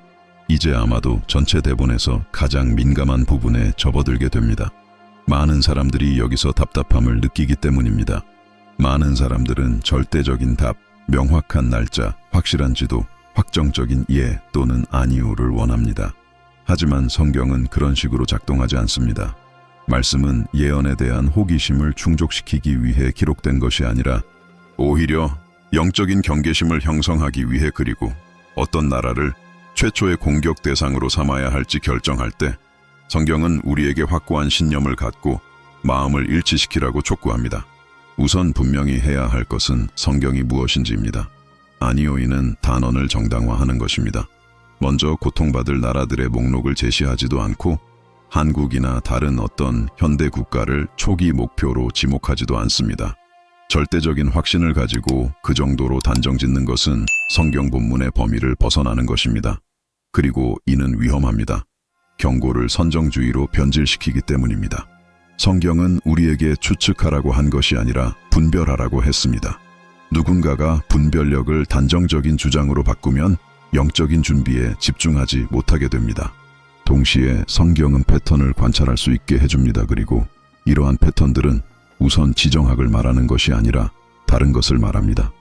이제 아마도 전체 대본에서 가장 민감한 부분에 접어들게 됩니다. 많은 사람들이 여기서 답답함을 느끼기 때문입니다. 많은 사람들은 절대적인 답, 명확한 날짜, 확실한 지도, 확정적인 예 또는 아니오를 원합니다. 하지만 성경은 그런 식으로 작동하지 않습니다. 말씀은 예언에 대한 호기심을 충족시키기 위해 기록된 것이 아니라 오히려 영적인 경계심을 형성하기 위해, 그리고 어떤 나라를 최초의 공격 대상으로 삼아야 할지 결정할 때 성경은 우리에게 확고한 신념을 갖고 마음을 일치시키라고 촉구합니다. 우선 분명히 해야 할 것은 성경이 무엇인지입니다. 아니오이는 단언을 정당화하는 것입니다. 먼저 고통받을 나라들의 목록을 제시하지도 않고 한국이나 다른 어떤 현대 국가를 초기 목표로 지목하지도 않습니다. 절대적인 확신을 가지고 그 정도로 단정 짓는 것은 성경 본문의 범위를 벗어나는 것입니다. 그리고 이는 위험합니다. 경고를 선정주의로 변질시키기 때문입니다. 성경은 우리에게 추측하라고 한 것이 아니라 분별하라고 했습니다. 누군가가 분별력을 단정적인 주장으로 바꾸면 영적인 준비에 집중하지 못하게 됩니다. 동시에 성경은 패턴을 관찰할 수 있게 해줍니다. 그리고 이러한 패턴들은 우선 지정학을 말하는 것이 아니라 다른 것을 말합니다.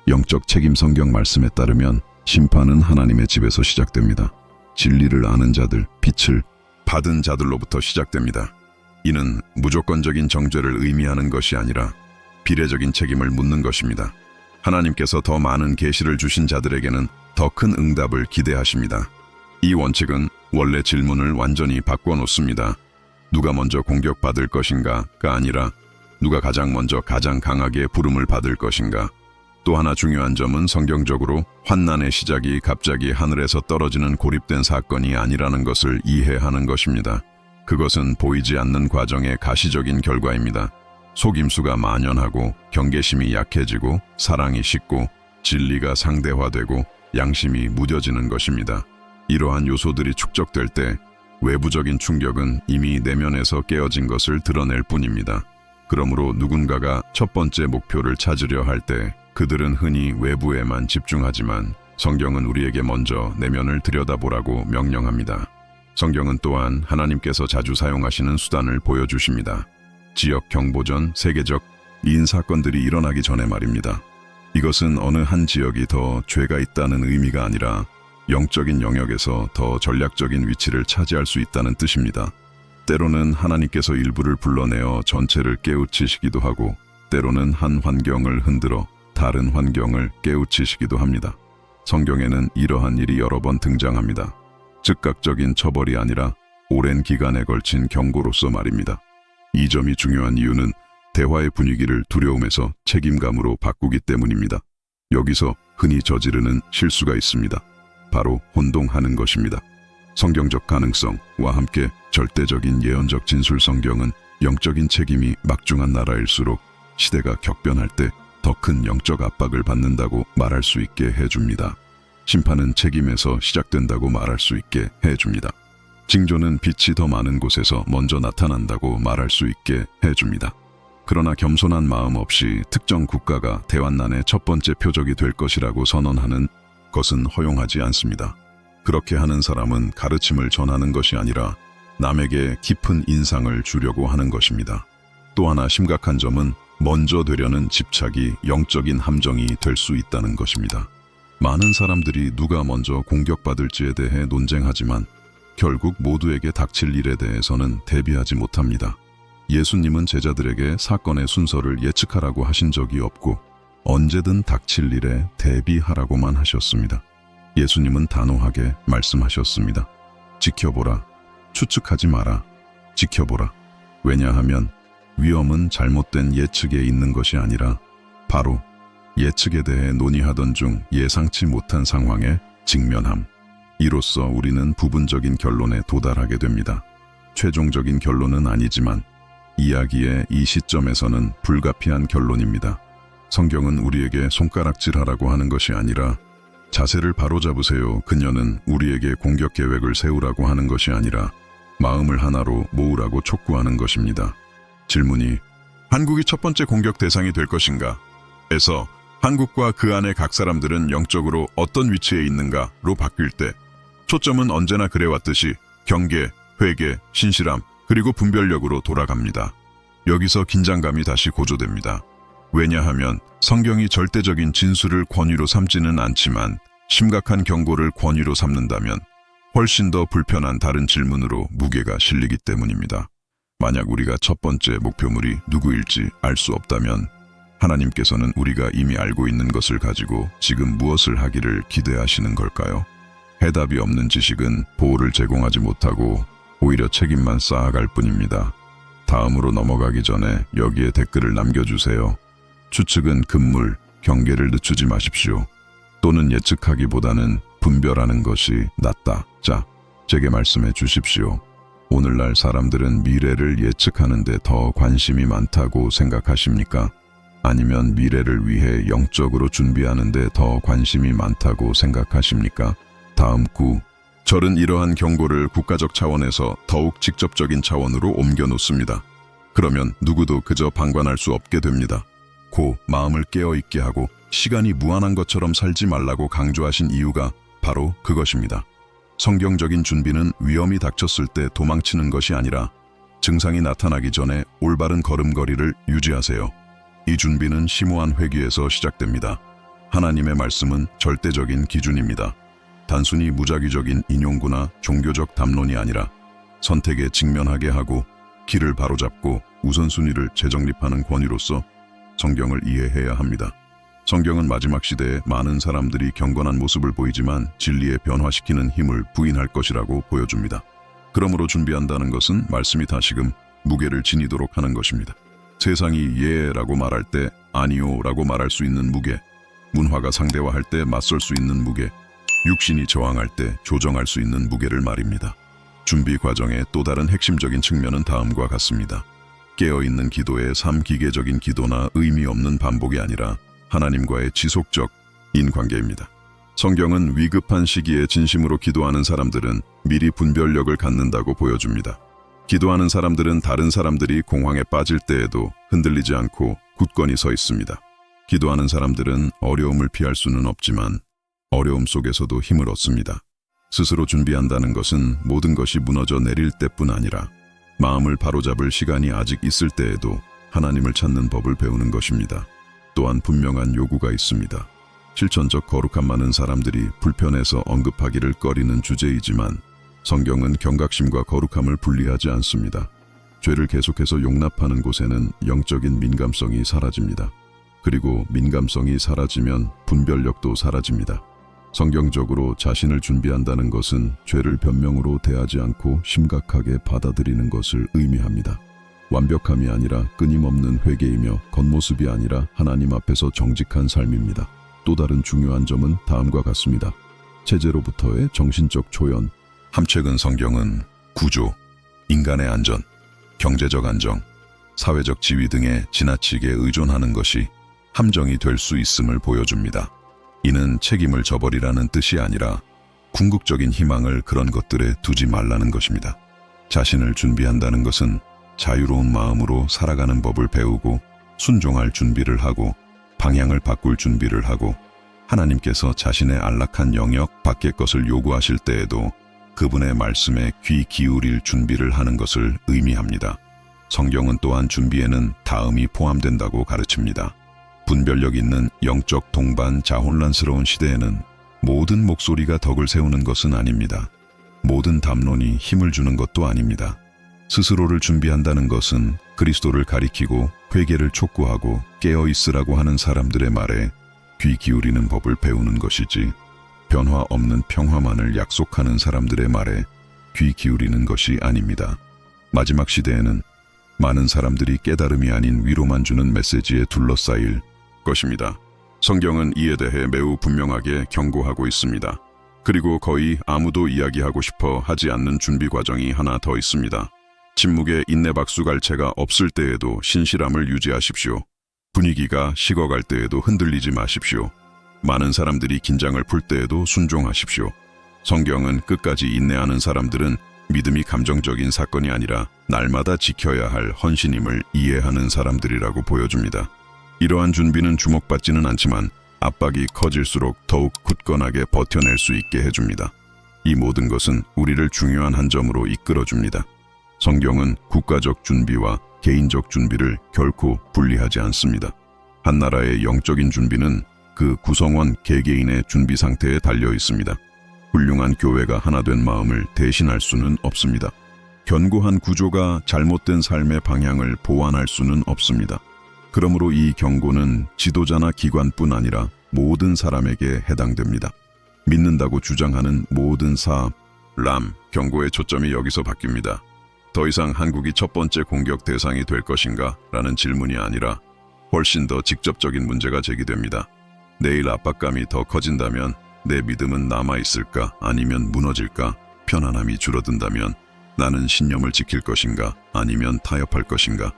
영적 책임 성경 말씀에 따르면 심판은 하나님의 집에서 시작됩니다. 진리를 아는 자들, 빛을 받은 자들로부터 시작됩니다. 이는 무조건적인 정죄를 의미하는 것이 아니라 비례적인 책임을 묻는 것입니다. 하나님께서 더 많은 계시를 주신 자들에게는 더 큰 응답을 기대하십니다. 이 원칙은 원래 질문을 완전히 바꿔놓습니다. 누가 먼저 공격받을 것인가가 아니라 누가 가장 먼저 가장 강하게 부름을 받을 것인가. 또 하나 중요한 점은 성경적으로 환난의 시작이 갑자기 하늘에서 떨어지는 고립된 사건이 아니라는 것을 이해하는 것입니다. 그것은 보이지 않는 과정의 가시적인 결과입니다. 속임수가 만연하고 경계심이 약해지고 사랑이 식고 진리가 상대화되고 양심이 무뎌지는 것입니다. 이러한 요소들이 축적될 때 외부적인 충격은 이미 내면에서 깨어진 것을 드러낼 뿐입니다. 그러므로 누군가가 첫 번째 목표를 찾으려 할 때 그들은 흔히 외부에만 집중하지만 성경은 우리에게 먼저 내면을 들여다보라고 명령합니다. 성경은 또한 하나님께서 자주 사용하시는 수단을 보여주십니다. 지역 경보전, 세계적 이인 사건들이 일어나기 전에 말입니다. 이것은 어느 한 지역이 더 죄가 있다는 의미가 아니라 영적인 영역에서 더 전략적인 위치를 차지할 수 있다는 뜻입니다. 때로는 하나님께서 일부를 불러내어 전체를 깨우치시기도 하고 때로는 한 환경을 흔들어 다른 환경을 깨우치시기도 합니다. 성경에는 이러한 일이 여러 번 등장합니다. 즉각적인 처벌이 아니라 오랜 기간에 걸친 경고로서 말입니다. 이 점이 중요한 이유는 대화의 분위기를 두려움에서 책임감으로 바꾸기 때문입니다. 여기서 흔히 저지르는 실수가 있습니다. 바로 혼동하는 것입니다. 성경적 가능성과 함께 절대적인 예언적 진술 성경은 영적인 책임이 막중한 나라일수록 시대가 격변할 때 더 큰 영적 압박을 받는다고 말할 수 있게 해줍니다. 심판은 책임에서 시작된다고 말할 수 있게 해줍니다. 징조는 빛이 더 많은 곳에서 먼저 나타난다고 말할 수 있게 해줍니다. 그러나 겸손한 마음 없이 특정 국가가 대환난의 첫 번째 표적이 될 것이라고 선언하는 것은 허용하지 않습니다. 그렇게 하는 사람은 가르침을 전하는 것이 아니라 남에게 깊은 인상을 주려고 하는 것입니다. 또 하나 심각한 점은 먼저 되려는 집착이 영적인 함정이 될 수 있다는 것입니다. 많은 사람들이 누가 먼저 공격받을지에 대해 논쟁하지만 결국 모두에게 닥칠 일에 대해서는 대비하지 못합니다. 예수님은 제자들에게 사건의 순서를 예측하라고 하신 적이 없고 언제든 닥칠 일에 대비하라고만 하셨습니다. 예수님은 단호하게 말씀하셨습니다. 지켜보라. 추측하지 마라. 지켜보라. 왜냐하면 위험은 잘못된 예측에 있는 것이 아니라 바로 예측에 대해 논의하던 중 예상치 못한 상황에 직면함. 이로써 우리는 부분적인 결론에 도달하게 됩니다. 최종적인 결론은 아니지만 이야기의 이 시점에서는 불가피한 결론입니다. 성경은 우리에게 손가락질하라고 하는 것이 아니라 자세를 바로잡으세요. 그녀는 우리에게 공격 계획을 세우라고 하는 것이 아니라 마음을 하나로 모으라고 촉구하는 것입니다. 질문이 한국이 첫 번째 공격 대상이 될 것인가? 에서 한국과 그 안에 각 사람들은 영적으로 어떤 위치에 있는가로 바뀔 때 초점은 언제나 그래왔듯이 경계, 회개, 신실함, 그리고 분별력으로 돌아갑니다. 여기서 긴장감이 다시 고조됩니다. 왜냐하면 성경이 절대적인 진술을 권위로 삼지는 않지만 심각한 경고를 권위로 삼는다면 훨씬 더 불편한 다른 질문으로 무게가 실리기 때문입니다. 만약 우리가 첫 번째 목표물이 누구일지 알 수 없다면 하나님께서는 우리가 이미 알고 있는 것을 가지고 지금 무엇을 하기를 기대하시는 걸까요? 해답이 없는 지식은 보호를 제공하지 못하고 오히려 책임만 쌓아갈 뿐입니다. 다음으로 넘어가기 전에 여기에 댓글을 남겨주세요. 추측은 금물, 경계를 늦추지 마십시오. 또는 예측하기보다는 분별하는 것이 낫다. 자, 제게 말씀해 주십시오. 오늘날 사람들은 미래를 예측하는데 더 관심이 많다고 생각하십니까? 아니면 미래를 위해 영적으로 준비하는데 더 관심이 많다고 생각하십니까? 다음 구. 절은 이러한 경고를 국가적 차원에서 더욱 직접적인 차원으로 옮겨 놓습니다. 그러면 누구도 그저 방관할 수 없게 됩니다. 고 마음을 깨어있게 하고 시간이 무한한 것처럼 살지 말라고 강조하신 이유가 바로 그것입니다. 성경적인 준비는 위험이 닥쳤을 때 도망치는 것이 아니라 증상이 나타나기 전에 올바른 걸음걸이를 유지하세요. 이 준비는 심오한 회귀에서 시작됩니다. 하나님의 말씀은 절대적인 기준입니다. 단순히 무작위적인 인용구나 종교적 담론이 아니라 선택에 직면하게 하고 길을 바로잡고 우선순위를 재정립하는 권위로서 성경을 이해해야 합니다. 성경은 마지막 시대에 많은 사람들이 경건한 모습을 보이지만 진리에 변화시키는 힘을 부인할 것이라고 보여줍니다. 그러므로 준비한다는 것은 말씀이 다시금 무게를 지니도록 하는 것입니다. 세상이 예라고 말할 때 아니요라고 말할 수 있는 무게, 문화가 상대화할 때 맞설 수 있는 무게, 육신이 저항할 때 조정할 수 있는 무게를 말입니다. 준비 과정의 또 다른 핵심적인 측면은 다음과 같습니다. 깨어있는 기도의 삼기계적인 기도나 의미 없는 반복이 아니라 하나님과의 지속적인 관계입니다. 성경은 위급한 시기에 진심으로 기도하는 사람들은 미리 분별력을 갖는다고 보여줍니다. 기도하는 사람들은 다른 사람들이 공황에 빠질 때에도 흔들리지 않고 굳건히 서 있습니다. 기도하는 사람들은 어려움을 피할 수는 없지만 어려움 속에서도 힘을 얻습니다. 스스로 준비한다는 것은 모든 것이 무너져 내릴 때뿐 아니라 마음을 바로잡을 시간이 아직 있을 때에도 하나님을 찾는 법을 배우는 것입니다. 또한 분명한 요구가 있습니다. 실천적 거룩함. 많은 사람들이 불편해서 언급하기를 꺼리는 주제이지만 성경은 경각심과 거룩함을 분리하지 않습니다. 죄를 계속해서 용납하는 곳에는 영적인 민감성이 사라집니다. 그리고 민감성이 사라지면 분별력도 사라집니다. 성경적으로 자신을 준비한다는 것은 죄를 변명으로 대하지 않고 심각하게 받아들이는 것을 의미합니다. 완벽함이 아니라 끊임없는 회개이며 겉모습이 아니라 하나님 앞에서 정직한 삶입니다. 또 다른 중요한 점은 다음과 같습니다. 체제로부터의 정신적 초연. 함책은 성경은 구조, 인간의 안전, 경제적 안정, 사회적 지위 등에 지나치게 의존하는 것이 함정이 될 수 있음을 보여줍니다. 이는 책임을 져버리라는 뜻이 아니라 궁극적인 희망을 그런 것들에 두지 말라는 것입니다. 자신을 준비한다는 것은 자유로운 마음으로 살아가는 법을 배우고 순종할 준비를 하고 방향을 바꿀 준비를 하고 하나님께서 자신의 안락한 영역 밖의 것을 요구하실 때에도 그분의 말씀에 귀 기울일 준비를 하는 것을 의미합니다. 성경은 또한 준비에는 다음이 포함된다고 가르칩니다. 분별력 있는 영적 동반 자혼란스러운 시대에는 모든 목소리가 덕을 세우는 것은 아닙니다. 모든 담론이 힘을 주는 것도 아닙니다. 스스로를 준비한다는 것은 그리스도를 가리키고 회개를 촉구하고 깨어있으라고 하는 사람들의 말에 귀 기울이는 법을 배우는 것이지 변화 없는 평화만을 약속하는 사람들의 말에 귀 기울이는 것이 아닙니다. 마지막 시대에는 많은 사람들이 깨달음이 아닌 위로만 주는 메시지에 둘러싸일 것입니다. 성경은 이에 대해 매우 분명하게 경고하고 있습니다. 그리고 거의 아무도 이야기하고 싶어 하지 않는 준비 과정이 하나 더 있습니다. 침묵에 인내박수갈채가 없을 때에도 신실함을 유지하십시오. 분위기가 식어갈 때에도 흔들리지 마십시오. 많은 사람들이 긴장을 풀 때에도 순종하십시오. 성경은 끝까지 인내하는 사람들은 믿음이 감정적인 사건이 아니라 날마다 지켜야 할 헌신임을 이해하는 사람들이라고 보여줍니다. 이러한 준비는 주목받지는 않지만 압박이 커질수록 더욱 굳건하게 버텨낼 수 있게 해줍니다. 이 모든 것은 우리를 중요한 한 점으로 이끌어줍니다. 성경은 국가적 준비와 개인적 준비를 결코 분리하지 않습니다. 한 나라의 영적인 준비는 그 구성원 개개인의 준비 상태에 달려 있습니다. 훌륭한 교회가 하나 된 마음을 대신할 수는 없습니다. 견고한 구조가 잘못된 삶의 방향을 보완할 수는 없습니다. 그러므로 이 경고는 지도자나 기관뿐 아니라 모든 사람에게 해당됩니다. 믿는다고 주장하는 모든 사람, 경고의 초점이 여기서 바뀝니다. 더 이상 한국이 첫 번째 공격 대상이 될 것인가? 라는 질문이 아니라 훨씬 더 직접적인 문제가 제기됩니다. 내일 압박감이 더 커진다면 내 믿음은 남아있을까 아니면 무너질까? 편안함이 줄어든다면 나는 신념을 지킬 것인가 아니면 타협할 것인가?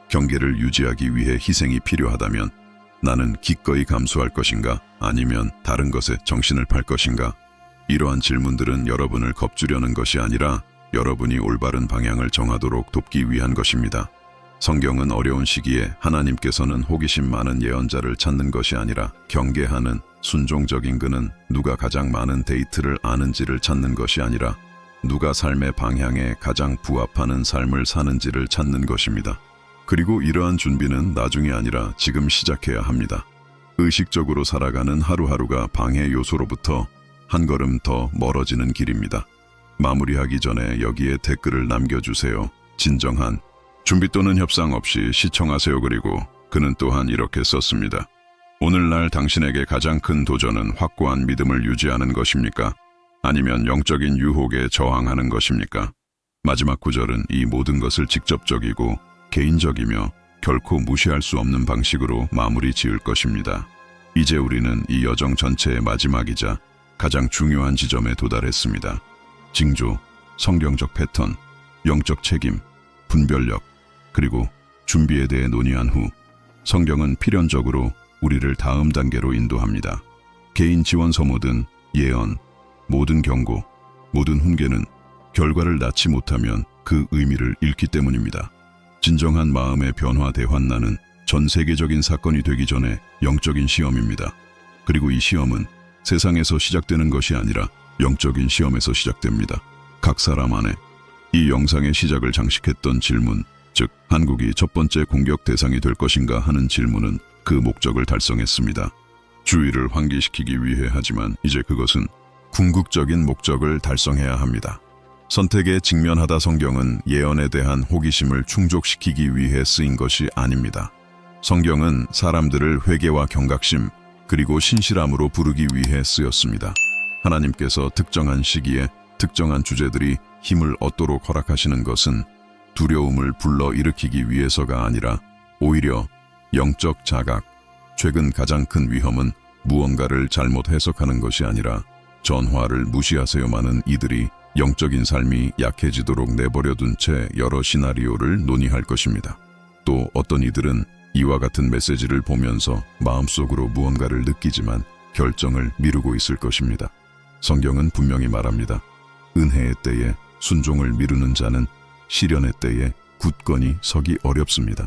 경계를 유지하기 위해 희생이 필요하다면 나는 기꺼이 감수할 것인가 아니면 다른 것에 정신을 팔 것인가? 이러한 질문들은 여러분을 겁주려는 것이 아니라 여러분이 올바른 방향을 정하도록 돕기 위한 것입니다. 성경은 어려운 시기에 하나님께서는 호기심 많은 예언자를 찾는 것이 아니라 경계하는 순종적인 그는 누가 가장 많은 데이트를 아는지를 찾는 것이 아니라 누가 삶의 방향에 가장 부합하는 삶을 사는지를 찾는 것입니다. 그리고 이러한 준비는 나중이 아니라 지금 시작해야 합니다. 의식적으로 살아가는 하루하루가 방해 요소로부터 한 걸음 더 멀어지는 길입니다. 마무리하기 전에 여기에 댓글을 남겨주세요. 진정한 준비 또는 협상 없이 시청하세요. 그리고 그는 또한 이렇게 썼습니다. 오늘날 당신에게 가장 큰 도전은 확고한 믿음을 유지하는 것입니까? 아니면 영적인 유혹에 저항하는 것입니까? 마지막 구절은 이 모든 것을 직접적이고 개인적이며 결코 무시할 수 없는 방식으로 마무리 지을 것입니다. 이제 우리는 이 여정 전체의 마지막이자 가장 중요한 지점에 도달했습니다. 징조, 성경적 패턴, 영적 책임, 분별력, 그리고 준비에 대해 논의한 후 성경은 필연적으로 우리를 다음 단계로 인도합니다. 개인 지원 서모든 예언, 모든 경고, 모든 훈계는 결과를 낳지 못하면 그 의미를 잃기 때문입니다. 진정한 마음의 변화 대환난은 전 세계적인 사건이 되기 전에 영적인 시험입니다. 그리고 이 시험은 세상에서 시작되는 것이 아니라 영적인 시험에서 시작됩니다. 각 사람 안에 이 영상의 시작을 장식했던 질문, 즉 한국이 첫 번째 공격 대상이 될 것인가 하는 질문은 그 목적을 달성했습니다. 주의를 환기시키기 위해 하지만 이제 그것은 궁극적인 목적을 달성해야 합니다. 선택에 직면하다 성경은 예언에 대한 호기심을 충족시키기 위해 쓰인 것이 아닙니다. 성경은 사람들을 회개와 경각심 그리고 신실함으로 부르기 위해 쓰였습니다. 하나님께서 특정한 시기에 특정한 주제들이 힘을 얻도록 허락하시는 것은 두려움을 불러일으키기 위해서가 아니라 오히려 영적 자각, 최근 가장 큰 위험은 무언가를 잘못 해석하는 것이 아니라 전화를 무시하세요많은 이들이 영적인 삶이 약해지도록 내버려둔 채 여러 시나리오를 논의할 것입니다. 또 어떤 이들은 이와 같은 메시지를 보면서 마음속으로 무언가를 느끼지만 결정을 미루고 있을 것입니다. 성경은 분명히 말합니다. 은혜의 때에 순종을 미루는 자는 시련의 때에 굳건히 서기 어렵습니다.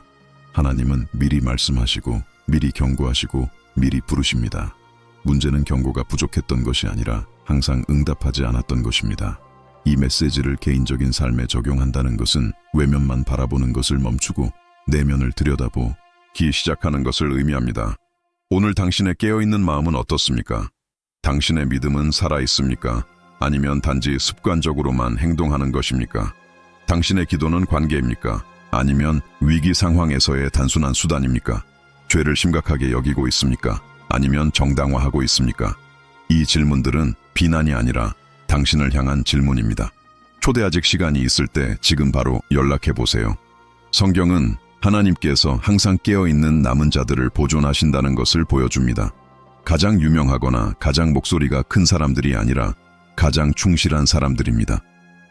하나님은 미리 말씀하시고 미리 경고하시고 미리 부르십니다. 문제는 경고가 부족했던 것이 아니라 항상 응답하지 않았던 것입니다. 이 메시지를 개인적인 삶에 적용한다는 것은 외면만 바라보는 것을 멈추고 내면을 들여다보기 시작하는 것을 의미합니다. 오늘 당신의 깨어있는 마음은 어떻습니까? 당신의 믿음은 살아있습니까? 아니면 단지 습관적으로만 행동하는 것입니까? 당신의 기도는 관계입니까? 아니면 위기 상황에서의 단순한 수단입니까? 죄를 심각하게 여기고 있습니까? 아니면 정당화하고 있습니까? 이 질문들은 비난이 아니라 당신을 향한 질문입니다. 초대아직 시간이 있을 때 지금 바로 연락해보세요. 성경은 하나님께서 항상 깨어있는 남은 자들을 보존하신다는 것을 보여줍니다. 가장 유명하거나 가장 목소리가 큰 사람들이 아니라 가장 충실한 사람들입니다.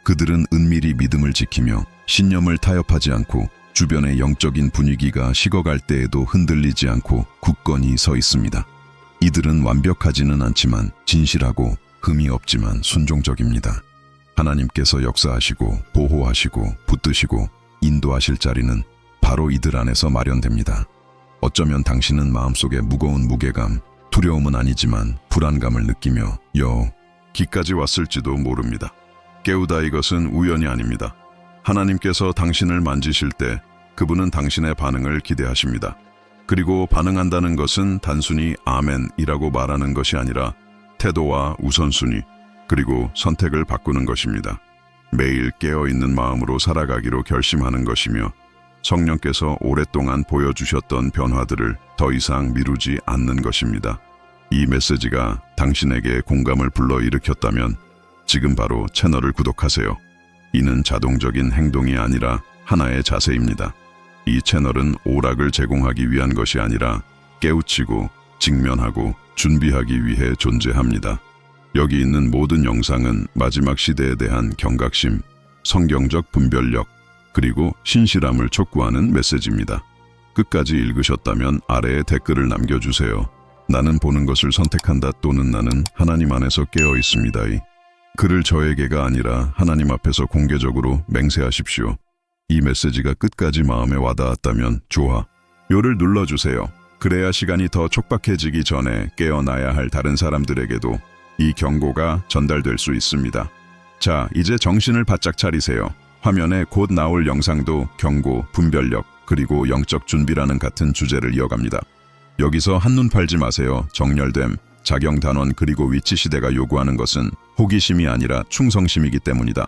그들은 은밀히 믿음을 지키며 신념을 타협하지 않고 주변의 영적인 분위기가 식어갈 때에도 흔들리지 않고 굳건히 서 있습니다. 이들은 완벽하지는 않지만 진실하고 흠이 없지만 순종적입니다. 하나님께서 역사하시고 보호하시고 붙드시고 인도하실 자리는 바로 이들 안에서 마련됩니다. 어쩌면 당신은 마음속에 무거운 무게감, 두려움은 아니지만 불안감을 느끼며 여기까지 왔을지도 모릅니다. 깨우다 이것은 우연이 아닙니다. 하나님께서 당신을 만지실 때 그분은 당신의 반응을 기대하십니다. 그리고 반응한다는 것은 단순히 아멘이라고 말하는 것이 아니라 태도와 우선순위 그리고 선택을 바꾸는 것입니다. 매일 깨어있는 마음으로 살아가기로 결심하는 것이며 성령께서 오랫동안 보여주셨던 변화들을 더 이상 미루지 않는 것입니다. 이 메시지가 당신에게 공감을 불러일으켰다면 지금 바로 채널을 구독하세요. 이는 자동적인 행동이 아니라 하나의 자세입니다. 이 채널은 오락을 제공하기 위한 것이 아니라 깨우치고 직면하고 준비하기 위해 존재합니다. 여기 있는 모든 영상은 마지막 시대에 대한 경각심, 성경적 분별력, 그리고 신실함을 촉구하는 메시지입니다. 끝까지 읽으셨다면 아래에 댓글을 남겨주세요. 나는 보는 것을 선택한다 또는 나는 하나님 안에서 깨어 있습니다. 이 글을 저에게가 아니라 하나님 앞에서 공개적으로 맹세하십시오. 이 메시지가 끝까지 마음에 와닿았다면 좋아요를 눌러주세요. 그래야 시간이 더 촉박해지기 전에 깨어나야 할 다른 사람들에게도 이 경고가 전달될 수 있습니다. 자, 이제 정신을 바짝 차리세요. 화면에 곧 나올 영상도 경고, 분별력, 그리고 영적 준비라는 같은 주제를 이어갑니다. 여기서 한눈 팔지 마세요. 정렬됨, 작용 단원 그리고 위치 시대가 요구하는 것은 호기심이 아니라 충성심이기 때문이다.